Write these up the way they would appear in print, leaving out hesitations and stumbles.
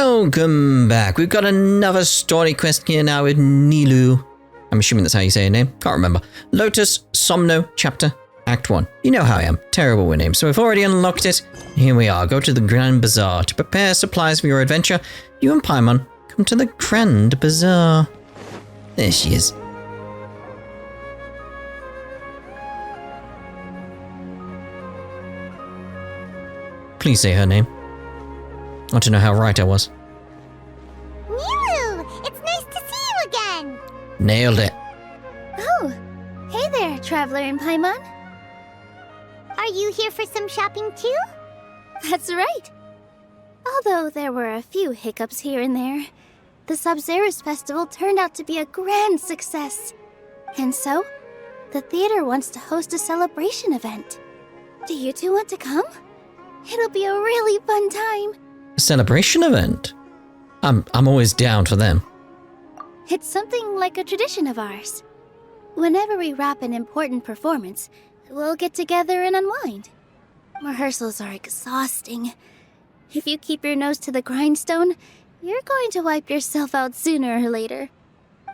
Welcome back. We've got another story quest here now with Nilou. I'm assuming that's how you say her name. Can't remember. Lotus Somno Chapter Act 1. You know how I am. Terrible with names. So we've already unlocked it. Here we are. Go to the Grand Bazaar. To prepare supplies for your adventure, you and Paimon come to the Grand Bazaar. There she is. Please say her name. I want to know how right I was. Nilou! It's nice to see you again! Nailed it. Oh, hey there, Traveler and Paimon. Are you here for some shopping too? That's right. Although there were a few hiccups here and there, the Sabzeruz Festival turned out to be a grand success. And so, the theater wants to host a celebration event. Do you two want to come? It'll be a really fun time. A celebration event? I'm always down for them. It's something like a tradition of ours. Whenever we wrap an important performance, we'll get together and unwind. Rehearsals are exhausting. If you keep your nose to the grindstone, you're going to wipe yourself out sooner or later.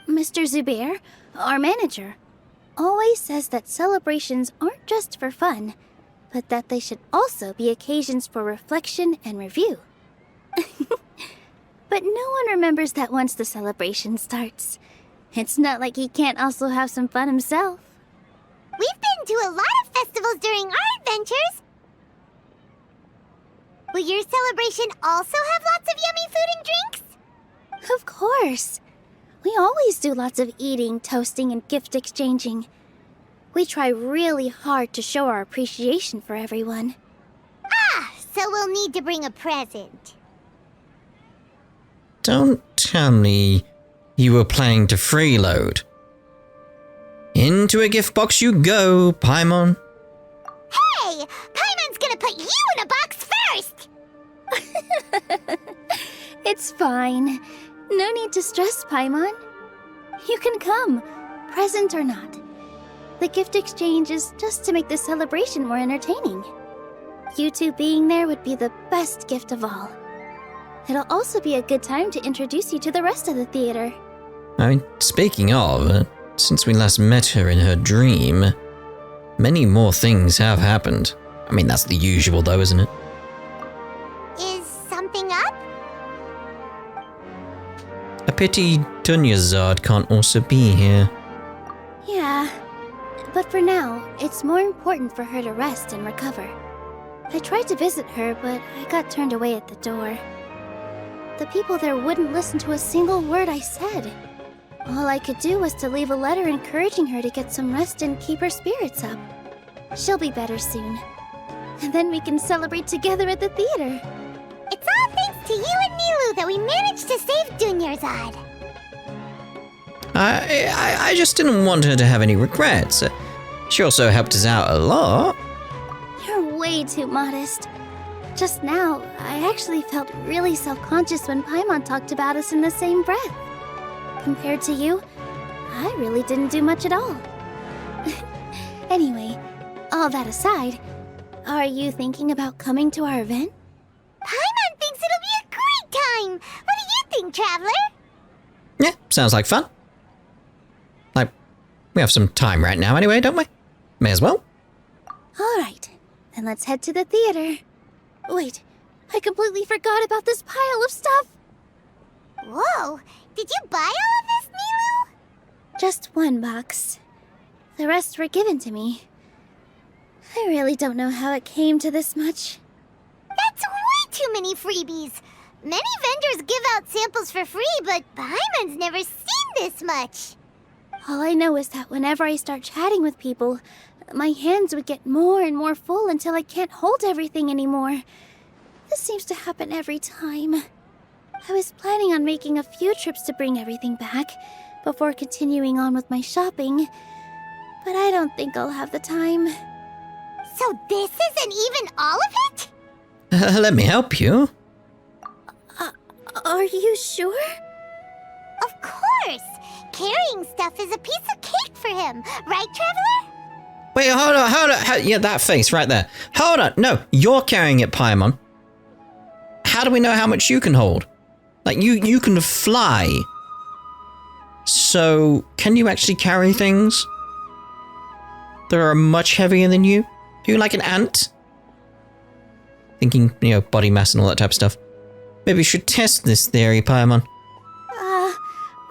Mr. Zubair, our manager, always says that celebrations aren't just for fun, but that they should also be occasions for reflection and review. But no one remembers that once the celebration starts. It's not like he can't also have some fun himself. We've been to a lot of festivals during our adventures. Will your celebration also have lots of yummy food and drinks? Of course. We always do lots of eating, toasting, and gift exchanging. We try really hard to show our appreciation for everyone. Ah, so we'll need to bring a present. Don't tell me you were planning to freeload. Into a gift box you go, Paimon. Hey! Paimon's gonna put you in a box first! It's fine. No need to stress, Paimon. You can come, present or not. The gift exchange is just to make the celebration more entertaining. You two being there would be the best gift of all. It'll also be a good time to introduce you to the rest of the theater. I mean, speaking of, since we last met her in her dream, many more things have happened. I mean, that's the usual though, isn't it? Is something up? A pity Dunyazad can't also be here. Yeah, but for now, it's more important for her to rest and recover. I tried to visit her, but I got turned away at the door. The people there wouldn't listen to a single word I said. All I could do was to leave a letter encouraging her to get some rest and keep her spirits up. She'll be better soon. And then we can celebrate together at the theater. It's all thanks to you and Nilou that we managed to save Dunyarzad. I just didn't want her to have any regrets. She also helped us out a lot. You're way too modest. Just now, I actually felt really self-conscious when Paimon talked about us in the same breath. Compared to you, I really didn't do much at all. Anyway, all that aside, are you thinking about coming to our event? Paimon thinks it'll be a great time! What do you think, Traveler? Yeah, sounds like fun. Like, we have some time right now anyway, don't we? May as well. Alright, then let's head to the theater. Wait, I completely forgot about this pile of stuff! Whoa! Did you buy all of this, Nilou? Just one box. The rest were given to me. I really don't know how it came to this much. That's way too many freebies! Many vendors give out samples for free, but Paimon's never seen this much! All I know is that whenever I start chatting with people, my hands would get more and more full until I can't hold everything anymore. This seems to happen every time. I was planning on making a few trips to bring everything back before continuing on with my shopping, but I don't think I'll have the time. So this isn't even all of it? Let me help you. Are you sure? Of course! Carrying stuff is a piece of cake for him, right, Traveler? Wait, hold on. Yeah, that face right there. Hold on. No, you're carrying it, Paimon. How do we know how much you can hold? Like, you can fly. So, can you actually carry things that are much heavier than you? Are you like an ant? Thinking, body mass and all that type of stuff. Maybe you should test this theory, Paimon.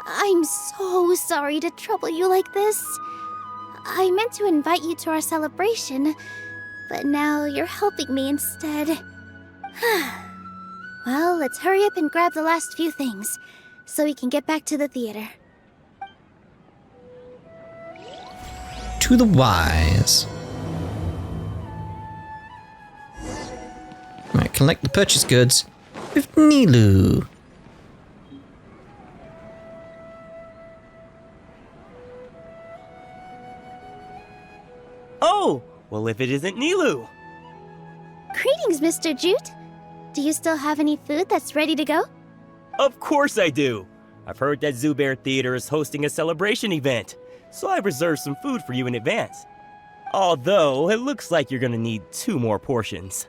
I'm so sorry to trouble you like this. I meant to invite you to our celebration, but now you're helping me instead. Well, let's hurry up and grab the last few things, so we can get back to the theater. To the wise. Right, collect the purchase goods with Nilou. Oh, well, if it isn't Nilou. Greetings, Mr. Jute. Do you still have any food that's ready to go? Of course I do. I've heard that Zubair Theater is hosting a celebration event, so I've reserved some food for you in advance. Although, it looks like you're gonna need 2 more portions.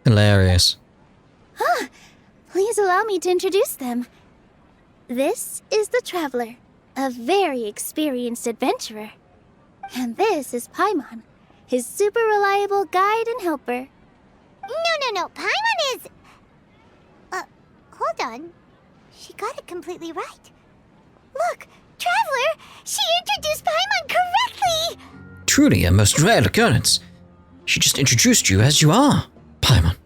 Hilarious. Please allow me to introduce them. This is the Traveler, a very experienced adventurer. And this is Paimon, his super reliable guide and helper. No. Paimon is... hold on. She got it completely right. Look, Traveler! She introduced Paimon correctly! Truly a most rare occurrence. She just introduced you as you are, Paimon.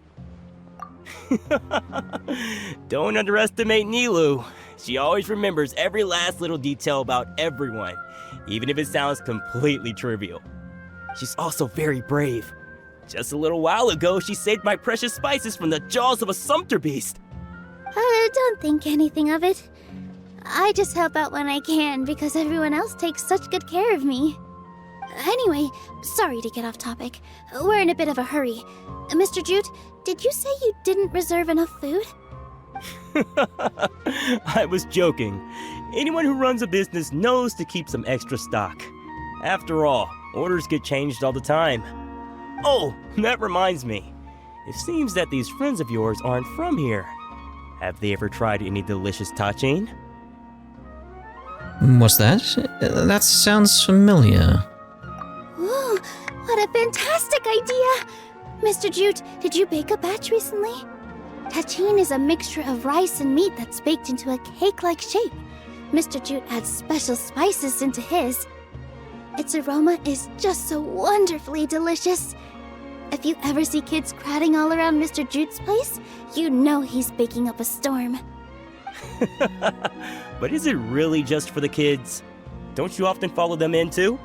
Don't underestimate Nilou. She always remembers every last little detail about everyone, even if it sounds completely trivial. She's also very brave. Just a little while ago, she saved my precious spices from the jaws of a sumpter beast. Don't think anything of it. I just help out when I can because everyone else takes such good care of me. Anyway, sorry to get off topic. We're in a bit of a hurry. Mr. Jute, did you say you didn't reserve enough food? I was joking. Anyone who runs a business knows to keep some extra stock. After all, orders get changed all the time. Oh, that reminds me. It seems that these friends of yours aren't from here. Have they ever tried any delicious tachin? What's that? That sounds familiar. Ooh, what a fantastic idea! Mr. Jute, did you bake a batch recently? Tachin is a mixture of rice and meat that's baked into a cake-like shape. Mr. Jute adds special spices into his. Its aroma is just so wonderfully delicious. If you ever see kids crowding all around Mr. Jute's place, you know he's baking up a storm. But is it really just for the kids? Don't you often follow them in too?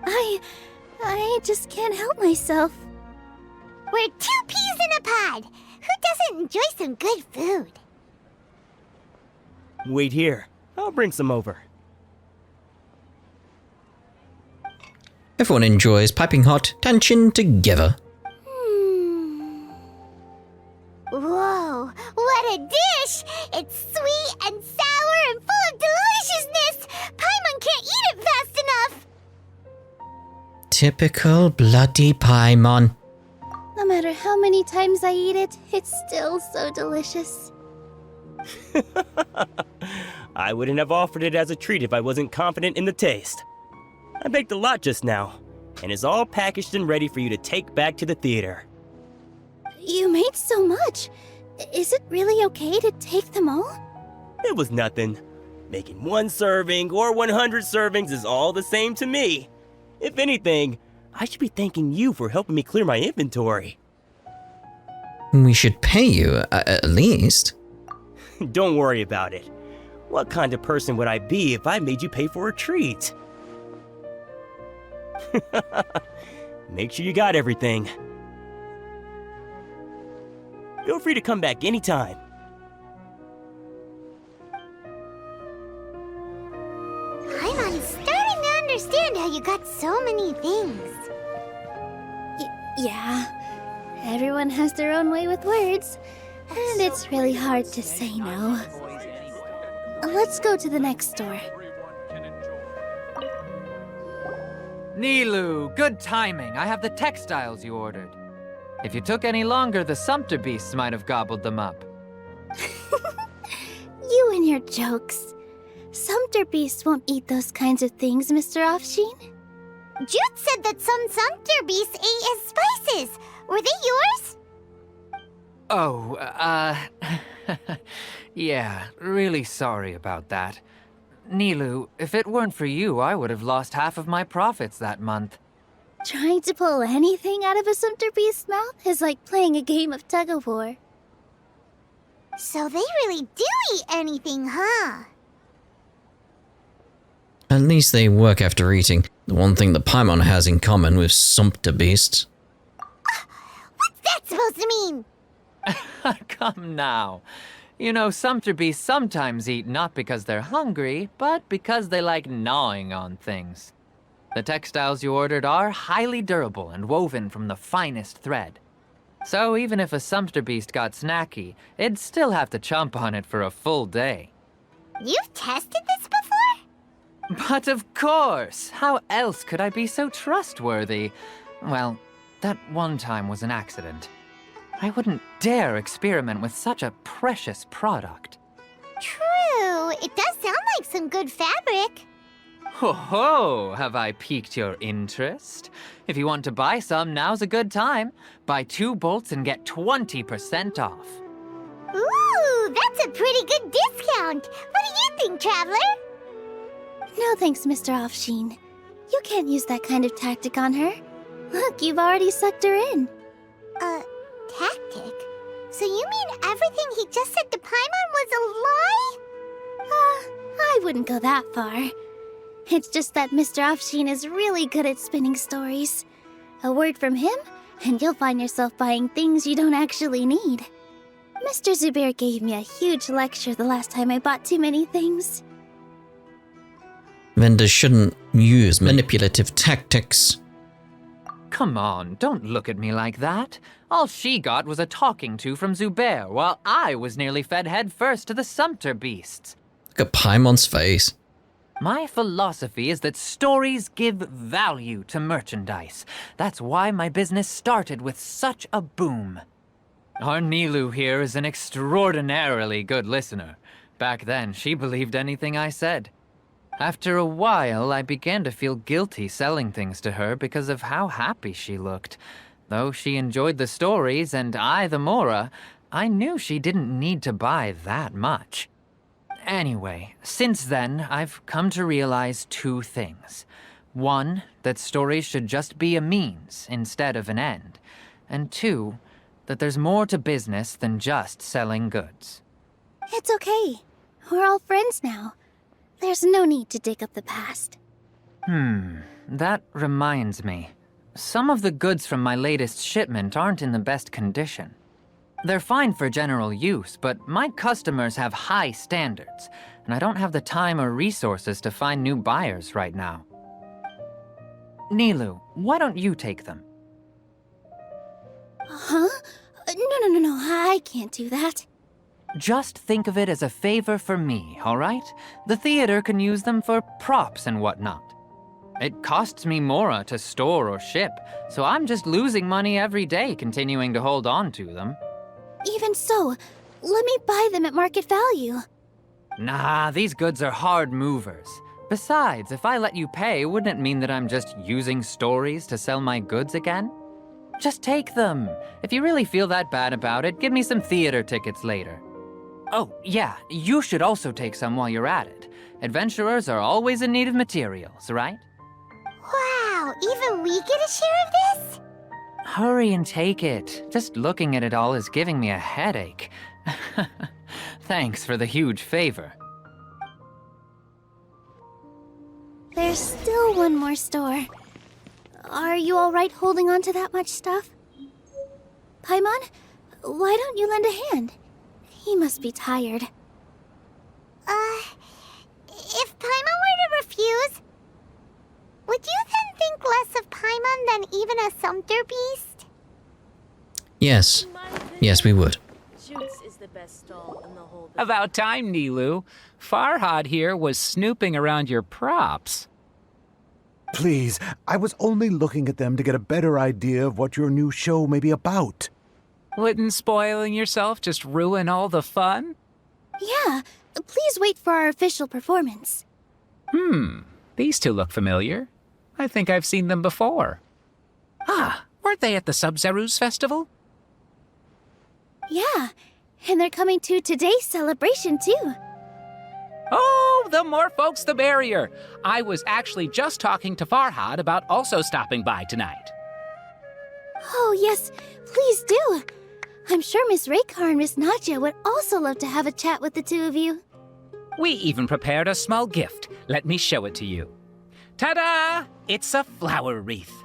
I just can't help myself. We're 2 peas in a pod! Who doesn't enjoy some good food? Wait here. I'll bring some over. Everyone enjoys piping hot tachin together. Whoa, what a dish! It's sweet and sour and full of deliciousness! Paimon can't eat it fast enough! Typical bloody Paimon. No matter how many times I eat it, it's still so delicious. I wouldn't have offered it as a treat if I wasn't confident in the taste. I baked a lot just now, and it's all packaged and ready for you to take back to the theater. You made so much. Is it really okay to take them all? It was nothing. Making 1 serving or 100 servings is all the same to me. If anything, I should be thanking you for helping me clear my inventory. We should pay you, at least. Don't worry about it. What kind of person would I be if I made you pay for a treat? Make sure you got everything. Feel free to come back anytime. Paimon's starting to understand how you got so many things. Yeah. Everyone has their own way with words, and it's really hard to say no. Let's go to the next store. Nilou, good timing. I have the textiles you ordered. If you took any longer, the sumpter beasts might have gobbled them up. You and your jokes. Sumpter beasts won't eat those kinds of things, Mr. Offsheen. Jude said that some Sumpter beasts ate his spices. Were they yours? Oh, yeah, really sorry about that. Nilu, if it weren't for you, I would have lost half of my profits that month. Trying to pull anything out of a Sumpter beast's mouth is like playing a game of tug-of-war. So they really do eat anything, huh? At least they work after eating. The one thing that Paimon has in common with sumpter beasts. What's that supposed to mean? Come now. You know, sumpter beasts sometimes eat not because they're hungry, but because they like gnawing on things. The textiles you ordered are highly durable and woven from the finest thread. So even if a sumpter beast got snacky, it'd still have to chomp on it for a full day. You've tested this before? But of course! How else could I be so trustworthy? Well, that one time was an accident. I wouldn't dare experiment with such a precious product. True. It does sound like some good fabric. Ho ho! Have I piqued your interest? If you want to buy some, now's a good time. Buy 2 bolts and get 20% off. Ooh, that's a pretty good discount. What do you think, Traveler? No thanks, Mr. Offsheen. You can't use that kind of tactic on her. Look, you've already sucked her in. Tactic? So you mean everything he just said to Paimon was a lie? I wouldn't go that far. It's just that Mr. Offsheen is really good at spinning stories. A word from him, and you'll find yourself buying things you don't actually need. Mr. Zubair gave me a huge lecture the last time I bought too many things. Vendors shouldn't use manipulative tactics. Come on, don't look at me like that. All she got was a talking to from Zubair, while I was nearly fed head first to the sumpter beasts. Look at Paimon's face. My philosophy is that stories give value to merchandise. That's why my business started with such a boom. Our Nilu here is an extraordinarily good listener. Back then, she believed anything I said. After a while, I began to feel guilty selling things to her because of how happy she looked. Though she enjoyed the stories and I the Mora, I knew she didn't need to buy that much. Anyway, since then, I've come to realize 2 things. 1, that stories should just be a means instead of an end. And 2, that there's more to business than just selling goods. It's okay. We're all friends now. There's no need to dig up the past. That reminds me. Some of the goods from my latest shipment aren't in the best condition. They're fine for general use, but my customers have high standards, and I don't have the time or resources to find new buyers right now. Nilu, why don't you take them? Huh? No, I can't do that. Just think of it as a favor for me, all right? The theater can use them for props and whatnot. It costs me Mora to store or ship, so I'm just losing money every day continuing to hold on to them. Even so, let me buy them at market value. Nah, these goods are hard movers. Besides, if I let you pay, wouldn't it mean that I'm just using stories to sell my goods again? Just take them. If you really feel that bad about it, give me some theater tickets later. Oh, yeah, you should also take some while you're at it. Adventurers are always in need of materials, right? Wow, even we get a share of this? Hurry and take it. Just looking at it all is giving me a headache. Thanks for the huge favor. There's still one more store. Are you all right holding on to that much stuff? Paimon, why don't you lend a hand? He must be tired. If Paimon were to refuse, would you then think less of Paimon than even a Sumpter beast? Yes. Yes, we would. Jude's is the best stall in the whole About time, Nilu. Farhad here was snooping around your props. Please, I was only looking at them to get a better idea of what your new show may be about. Wouldn't spoiling yourself just ruin all the fun? Yeah, please wait for our official performance. These two look familiar. I think I've seen them before. Ah, weren't they at the Sub-Zerus festival? Yeah, and they're coming to today's celebration too. Oh, the more folks the merrier. I was actually just talking to Farhad about also stopping by tonight. Oh yes, please do. I'm sure Miss Raykar and Miss Nadja would also love to have a chat with the two of you. We even prepared a small gift. Let me show it to you. Ta-da! It's a flower wreath.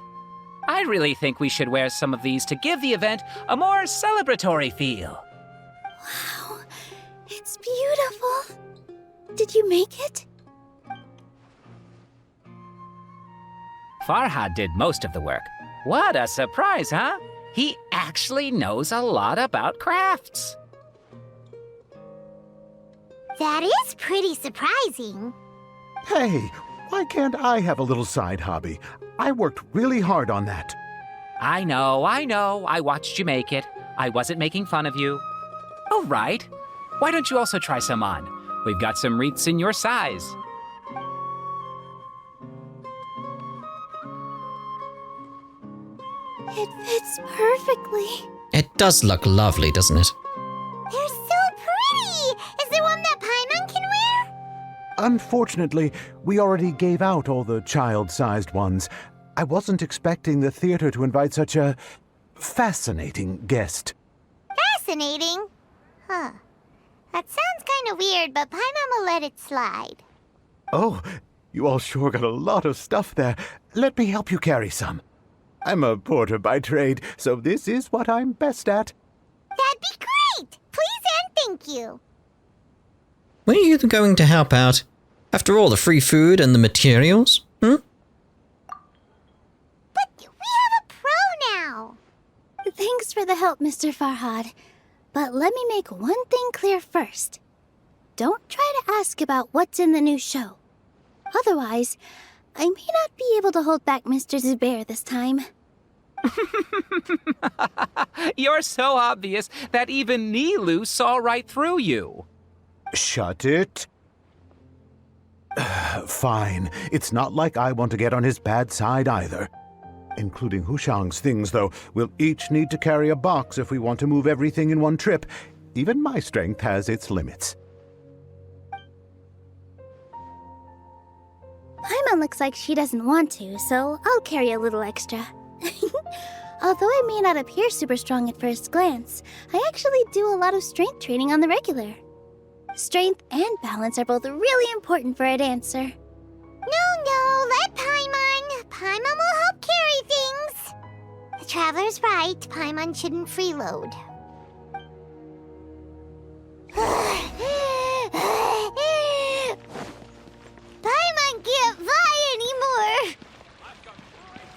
I really think we should wear some of these to give the event a more celebratory feel. Wow, it's beautiful. Did you make it? Farhad did most of the work. What a surprise, huh? He actually knows a lot about crafts. That is pretty surprising. Hey, why can't I have a little side hobby? I worked really hard on that. I know. I watched you make it. I wasn't making fun of you. Oh, right. Why don't you also try some on? We've got some wreaths in your size. It fits perfectly. It does look lovely, doesn't it? They're so pretty! Is there one that Paimon can wear? Unfortunately, we already gave out all the child-sized ones. I wasn't expecting the theater to invite such a fascinating guest. Fascinating. Huh. That sounds kind of weird, but Paimon will let it slide. Oh, you all sure got a lot of stuff there. Let me help you carry some. I'm a porter by trade, so this is what I'm best at. That'd be great! Please and thank you. When are you going to help out? After all the free food and the materials? But we have a pro now. Thanks for the help, Mr. Farhad. But let me make one thing clear first. Don't try to ask about what's in the new show. Otherwise, I may not be able to hold back Mr. Zubair this time. You're so obvious that even Nilu saw right through you. Shut it. Fine. It's not like I want to get on his bad side either. Including Hushang's things, though. We'll each need to carry a box if we want to move everything in one trip. Even my strength has its limits. Paimon looks like she doesn't want to, so I'll carry a little extra. Although I may not appear super strong at first glance, I actually do a lot of strength training on the regular. Strength and balance are both really important for a dancer. No, let Paimon. Paimon will help carry things. The Traveler's right. Paimon shouldn't freeload. Paimon can't fly anymore.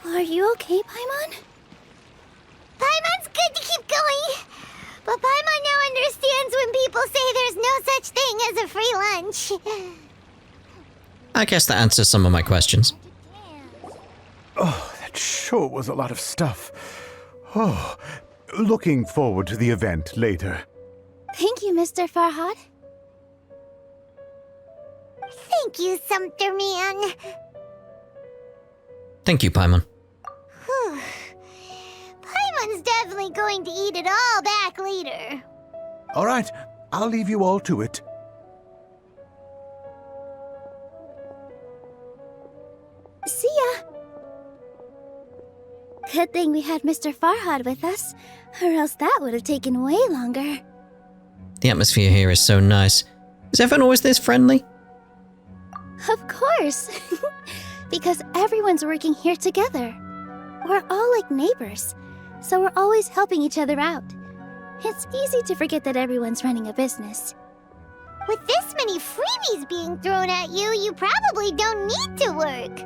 Are you okay, Paimon? Paimon's good to keep going. But Paimon now understands when people say there's no such thing as a free lunch. I guess that answers some of my questions. Oh, that sure was a lot of stuff. Oh, looking forward to the event later. Thank you, Mr. Farhad. Thank you, Sumpter Man. Thank you, Paimon. Whew. Paimon's definitely going to eat it all back later. All right, I'll leave you all to it. See ya! Good thing we had Mr. Farhad with us, or else that would have taken way longer. The atmosphere here is so nice. Is everyone always this friendly? Of course! Because everyone's working here together. We're all like neighbors, so we're always helping each other out. It's easy to forget that everyone's running a business. With this many freebies being thrown at you, you probably don't need to work.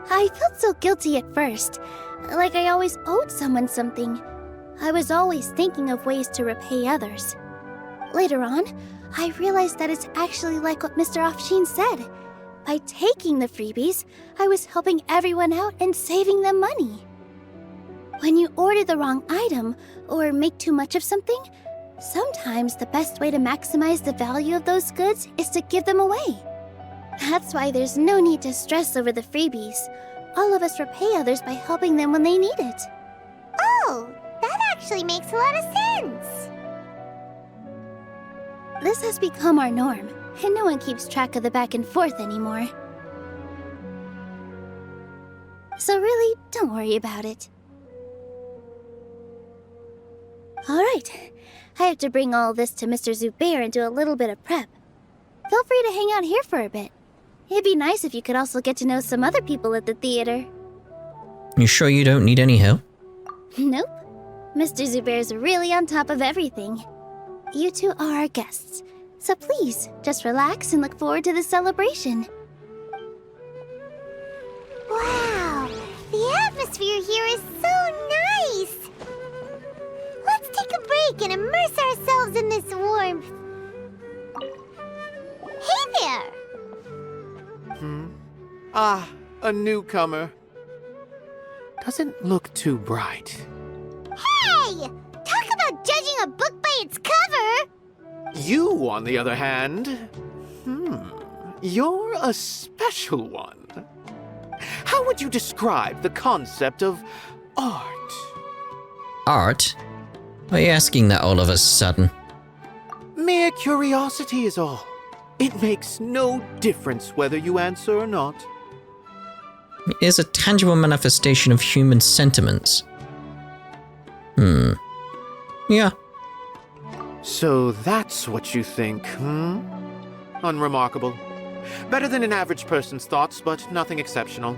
I felt so guilty at first, like I always owed someone something. I was always thinking of ways to repay others. Later on, I realized that it's actually like what Mr. Afshin said. By taking the freebies, I was helping everyone out and saving them money. When you order the wrong item or make too much of something, sometimes the best way to maximize the value of those goods is to give them away. That's why there's no need to stress over the freebies. All of us repay others by helping them when they need it. Oh, that actually makes a lot of sense. This has become our norm, and no one keeps track of the back and forth anymore. So really, don't worry about it. Alright, I have to bring all this to Mr. Zubair and do a little bit of prep. Feel free to hang out here for a bit. It'd be nice if you could also get to know some other people at the theater. You sure you don't need any help? Nope. Mr. Zubair's really on top of everything. You two are our guests, so please, just relax and look forward to the celebration. Wow, the atmosphere here is so nice. Let's take a break and immerse ourselves in this warmth. Hey there! Ah, a newcomer. Doesn't look too bright. Hey! Talk about judging a book by its cover! You, on the other hand, you're a special one. How would you describe the concept of art? Art? Why are you asking that all of a sudden? Mere curiosity is all. It makes no difference whether you answer or not. It is a tangible manifestation of human sentiments. Yeah. So that's what you think, Unremarkable. Better than an average person's thoughts, but nothing exceptional.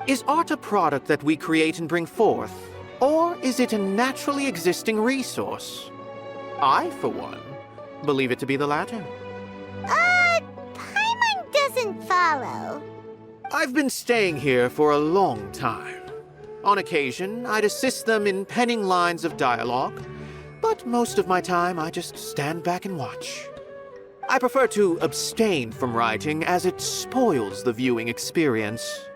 Is art a product that we create and bring forth? Or is it a naturally existing resource? I, for one, believe it to be the latter. Paimon doesn't follow. I've been staying here for a long time. On occasion, I'd assist them in penning lines of dialogue, but most of my time I just stand back and watch. I prefer to abstain from writing as it spoils the viewing experience.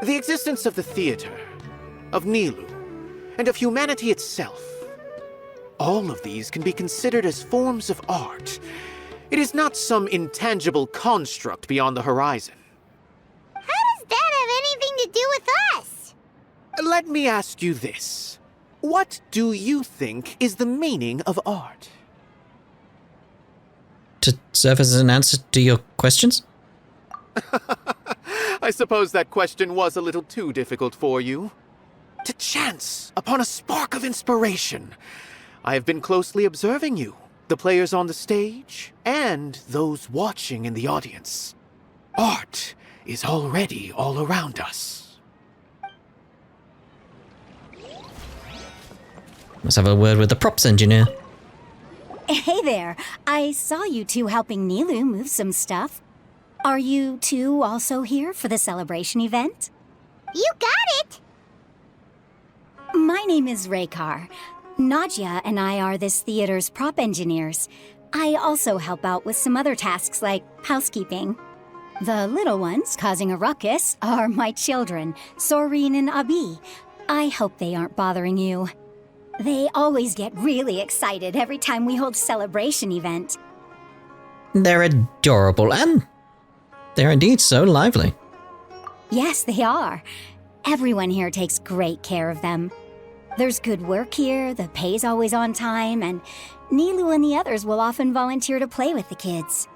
The existence of the theater, of Nilou, and of humanity itself. All of these can be considered as forms of art. It is not some intangible construct beyond the horizon. How does that have anything to do with us? Let me ask you this. What do you think is the meaning of art? To serve as an answer to your questions? I suppose that question was a little too difficult for you. To chance upon a spark of inspiration. I have been closely observing you, the players on the stage, and those watching in the audience. Art is already all around us. Let's have a word with the props engineer. Hey there. I saw you two helping Nilou move some stuff. Are you two also here for the celebration event? You got it! My name is Raykar. Nadia and I are this theater's prop engineers. I also help out with some other tasks like housekeeping. The little ones causing a ruckus are my children, Soreen and Abi. I hope they aren't bothering you. They always get really excited every time we hold a celebration event. They're adorable and they're indeed so lively. Yes, they are. Everyone here takes great care of them. There's good work here, the pay's always on time, and Nilou and the others will often volunteer to play with the kids.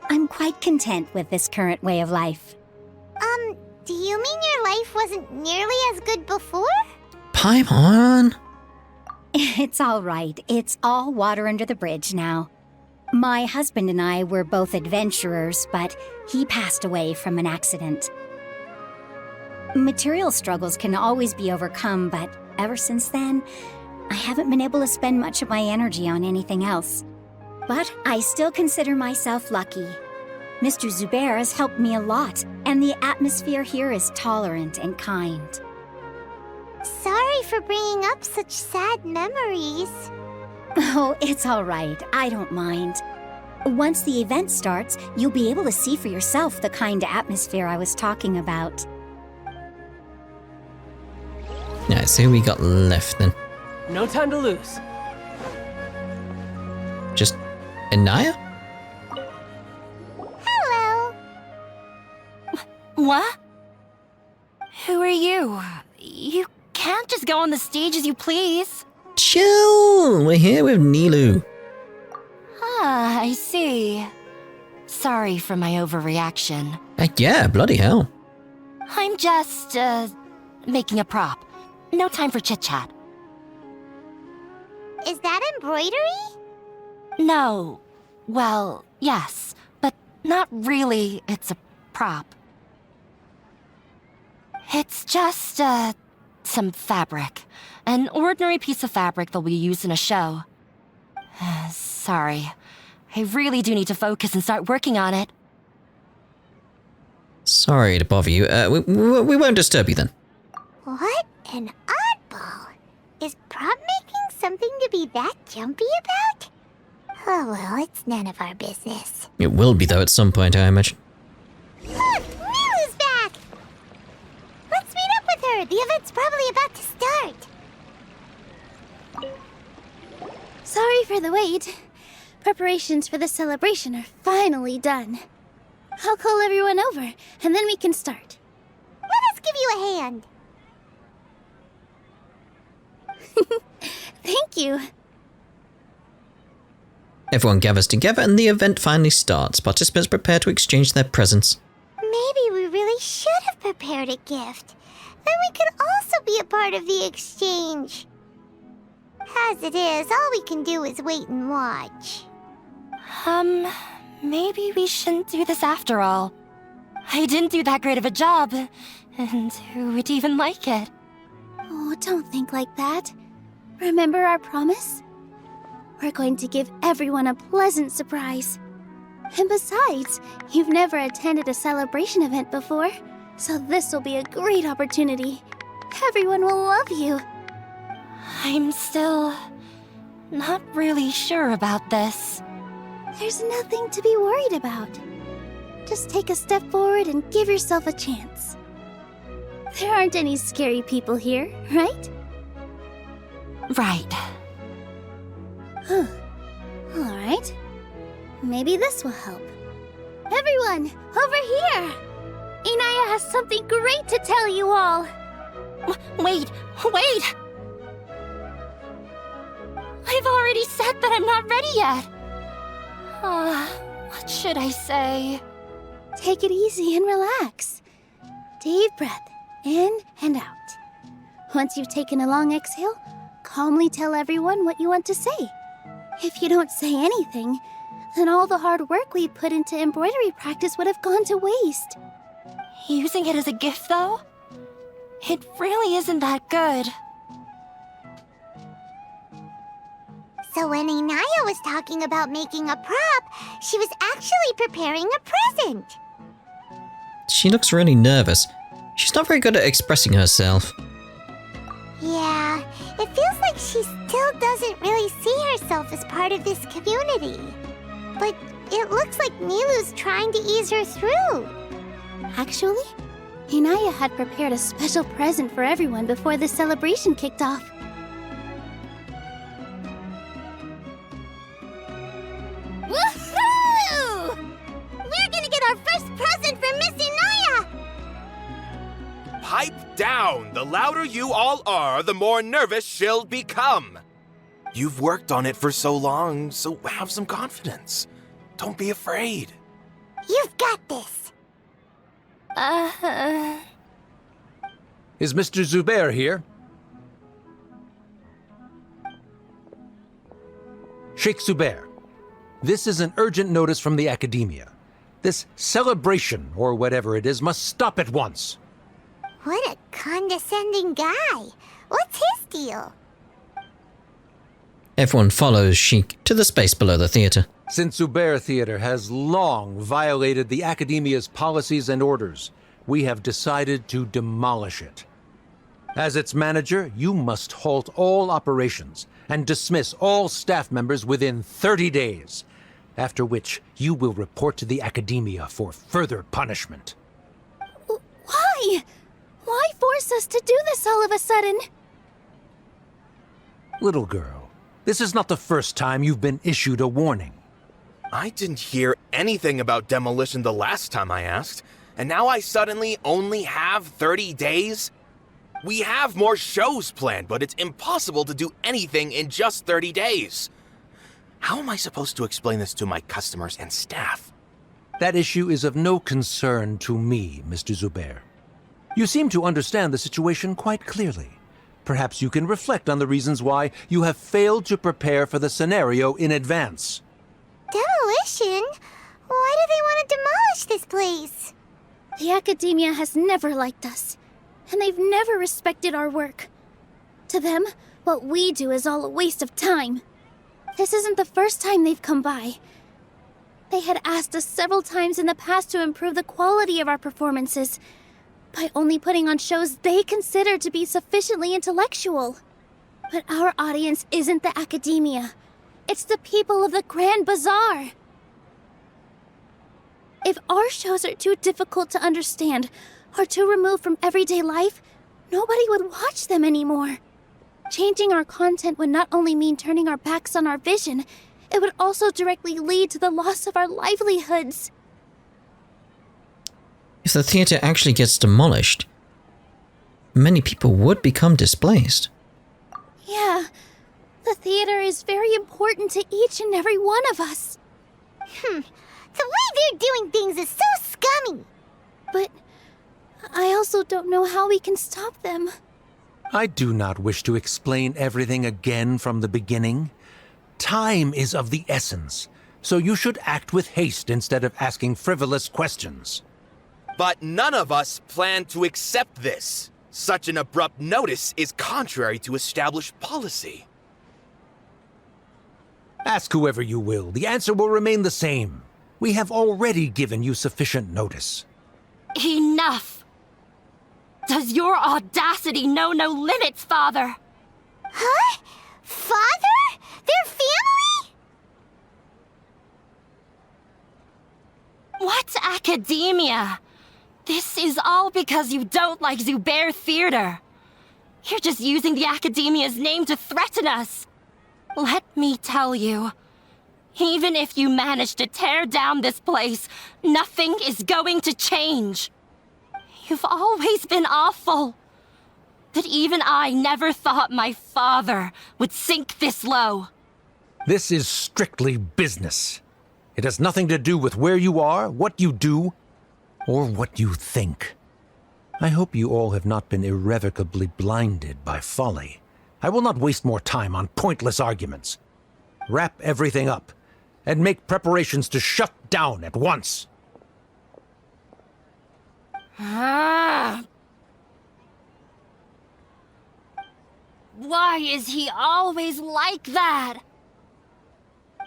I'm quite content with this current way of life. Do you mean your life wasn't nearly as good before? Paimon! It's all right. It's all water under the bridge now. My husband and I were both adventurers, but he passed away from an accident. Material struggles can always be overcome, but ever since then, I haven't been able to spend much of my energy on anything else. But I still consider myself lucky. Mr. Zubair has helped me a lot, and the atmosphere here is tolerant and kind. Sorry for bringing up such sad memories. Oh, it's all right. I don't mind. Once the event starts, you'll be able to see for yourself the kind of atmosphere I was talking about. Right, so who we got left then? No time to lose. Just Inaya? Hello. What? Who are you? You can't just go on the stage as you please. Chill! We're here with Nilou. Ah, I see. Sorry for my overreaction. Heck yeah, bloody hell. I'm just, making a prop. No time for chit-chat. Is that embroidery? No. Well, yes, but not really. It's a prop. It's just, some fabric. An ordinary piece of fabric that'll be used in a show. Sorry. I really do need to focus and start working on it. Sorry to bother you. We won't disturb you then. What an oddball. Is prop making something to be that jumpy about? Oh well, it's none of our business. It will be though at some point, I imagine. Look, Nilou's back! Let's meet up with her. The event's probably about to start. Sorry for the wait. Preparations for the celebration are finally done. I'll call everyone over, and then we can start. Let us give you a hand. Thank you. Everyone gathers together and the event finally starts. Participants prepare to exchange their presents. Maybe we really should have prepared a gift. Then we could also be a part of the exchange. As it is, all we can do is wait and watch. Maybe we shouldn't do this after all. I didn't do that great of a job, and who would even like it? Oh, don't think like that. Remember our promise? We're going to give everyone a pleasant surprise. And besides, you've never attended a celebration event before, so this will be a great opportunity. Everyone will love you. I'm still not really sure about this. There's nothing to be worried about. Just take a step forward and give yourself a chance. There aren't any scary people here, right? Right. Huh. Alright. Maybe this will help. Everyone, over here! Inaya has something great to tell you all! Wait! I've already said that I'm not ready yet! What should I say? Take it easy and relax. Deep breath, in and out. Once you've taken a long exhale, calmly tell everyone what you want to say. If you don't say anything, then all the hard work we put into embroidery practice would have gone to waste. Using it as a gift, though? It really isn't that good. So when Inaya was talking about making a prop, she was actually preparing a present. She looks really nervous. She's not very good at expressing herself. Yeah, it feels like she still doesn't really see herself as part of this community. But it looks like Nilou's trying to ease her through. Actually, Inaya had prepared a special present for everyone before the celebration kicked off. Woohoo! We're gonna get our first present from Miss Inaya! Pipe down! The louder you all are, the more nervous she'll become. You've worked on it for so long, so have some confidence. Don't be afraid. You've got this. Is Mr. Zubair here? Sheikh Zubair, this is an urgent notice from the Academia. This celebration, or whatever it is, must stop at once. What a condescending guy. What's his deal? Everyone follows Sheik to the space below the theater. Since Zubair Theater has long violated the Academia's policies and orders, we have decided to demolish it. As its manager, you must halt all operations and dismiss all staff members within 30 days, after which you will report to the Academia for further punishment. Why? Why force us to do this all of a sudden? Little girl, this is not the first time you've been issued a warning. I didn't hear anything about demolition the last time I asked, and now I suddenly only have 30 days? We have more shows planned, but it's impossible to do anything in just 30 days. How am I supposed to explain this to my customers and staff? That issue is of no concern to me, Mr. Zubair. You seem to understand the situation quite clearly. Perhaps you can reflect on the reasons why you have failed to prepare for the scenario in advance. Demolition? Why do they want to demolish this place? The academia has never liked us, and they've never respected our work. To them, what we do is all a waste of time. This isn't the first time they've come by. They had asked us several times in the past to improve the quality of our performances by only putting on shows they consider to be sufficiently intellectual. But our audience isn't the academia. It's the people of the Grand Bazaar. If our shows are too difficult to understand or too removed from everyday life, nobody would watch them anymore. Changing our content would not only mean turning our backs on our vision, it would also directly lead to the loss of our livelihoods. If the theatre actually gets demolished, many people would become displaced. Yeah, the theater is very important to each and every one of us. The way they're doing things is so scummy. But I also don't know how we can stop them. I do not wish to explain everything again from the beginning. Time is of the essence, so you should act with haste instead of asking frivolous questions. But none of us plan to accept this. Such an abrupt notice is contrary to established policy. Ask whoever you will, the answer will remain the same. We have already given you sufficient notice. Enough! Does your audacity know no limits, Father? Huh? Father? Their family? What academia? This is all because you don't like Zubair Theater. You're just using the academia's name to threaten us. Let me tell you, even if you manage to tear down this place, nothing is going to change. You've always been awful. But even I never thought my father would sink this low. This is strictly business. It has nothing to do with where you are, what you do, or what you think. I hope you all have not been irrevocably blinded by folly. I will not waste more time on pointless arguments. Wrap everything up, and make preparations to shut down at once. Why is he always like that?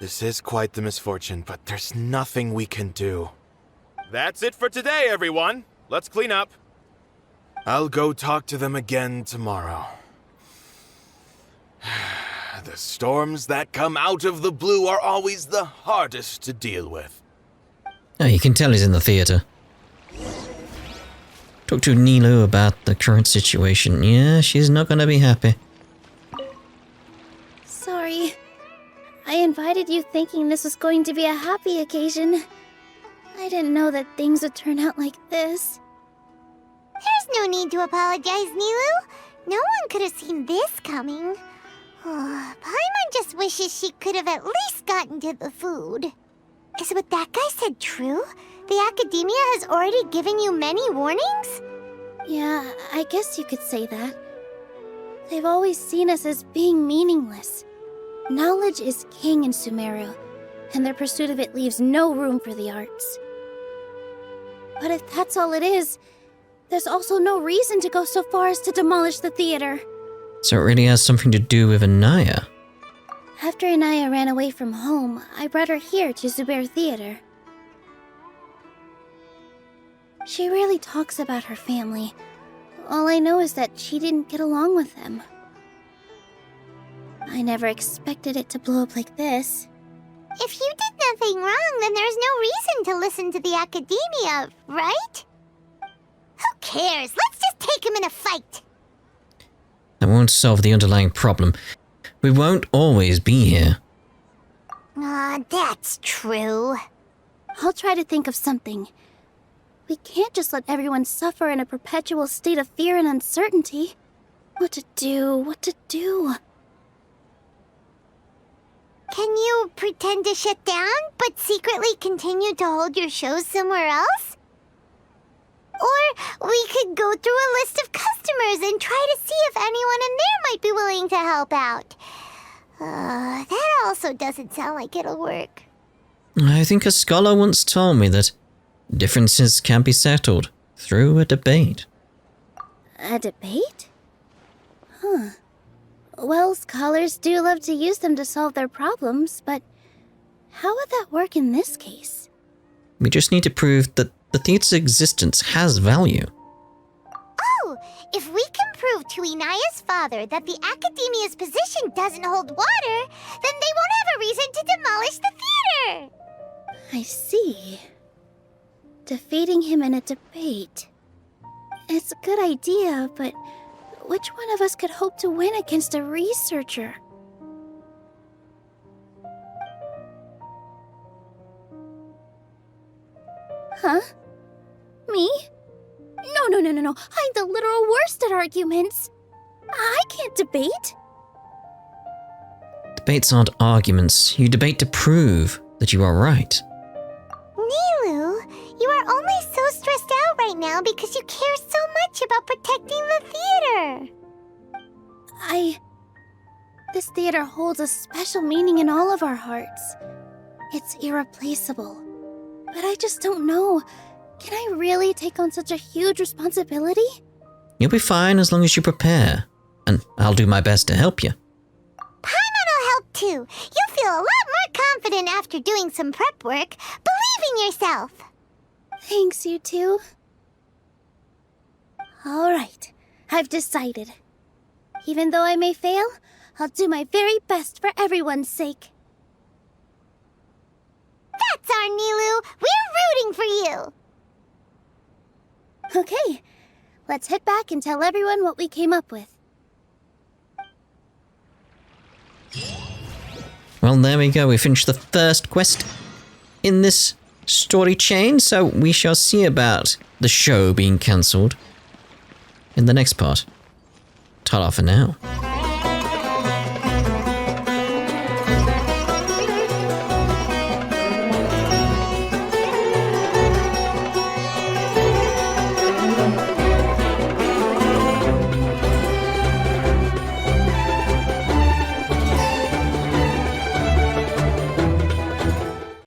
This is quite the misfortune, but there's nothing we can do. That's it for today, everyone. Let's clean up. I'll go talk to them again tomorrow. The storms that come out of the blue are always the hardest to deal with. Oh, you can tell he's in the theatre. Talk to Nilou about the current situation. Yeah, she's not gonna be happy. Sorry. I invited you thinking this was going to be a happy occasion. I didn't know that things would turn out like this. There's no need to apologize, Nilou. No one could have seen this coming. Paimon just wishes she could have at least gotten to the food. Is what that guy said true? The academia has already given you many warnings? Yeah, I guess you could say that. They've always seen us as being meaningless. Knowledge is king in Sumeru, and their pursuit of it leaves no room for the arts. But if that's all it is, there's also no reason to go so far as to demolish the theater. So it really has something to do with Anaya. After Anaya ran away from home, I brought her here to Zubair Theater. She rarely talks about her family. All I know is that she didn't get along with them. I never expected it to blow up like this. If you did nothing wrong, then there's no reason to listen to the academia, right? Who cares? Let's just take him in a fight. That won't solve the underlying problem. We won't always be here. Aw, that's true. I'll try to think of something. We can't just let everyone suffer in a perpetual state of fear and uncertainty. What to do? What to do? Can you pretend to shut down, but secretly continue to hold your shows somewhere else? Or we could go through a list of customers and try to see if anyone in there might be willing to help out. That also doesn't sound like it'll work. I think a scholar once told me that differences can be settled through a debate. A debate? Huh. Well, scholars do love to use them to solve their problems, but how would that work in this case? We just need to prove that the theater's existence has value. Oh, if we can prove to Inaya's father that the Academia's position doesn't hold water, then they won't have a reason to demolish the theater! I see. Defeating him in a debate. It's a good idea, but which one of us could hope to win against a researcher? Huh? Me? No. I'm the literal worst at arguments. I can't debate. Debates aren't arguments. You debate to prove that you are right. Nilou, you are only so stressed out right now because you care so much about protecting the theater. This theater holds a special meaning in all of our hearts. It's irreplaceable. But I just don't know. Can I really take on such a huge responsibility? You'll be fine as long as you prepare, and I'll do my best to help you. Paimon will help too. You'll feel a lot more confident after doing some prep work. Believe in yourself. Thanks, you two. All right, I've decided. Even though I may fail, I'll do my very best for everyone's sake. That's our Nilou. We're rooting for you. Okay, let's head back and tell everyone what we came up with. Well, there we go. We finished the first quest in this story chain, so we shall see about the show being cancelled in the next part. Ta-ra for now.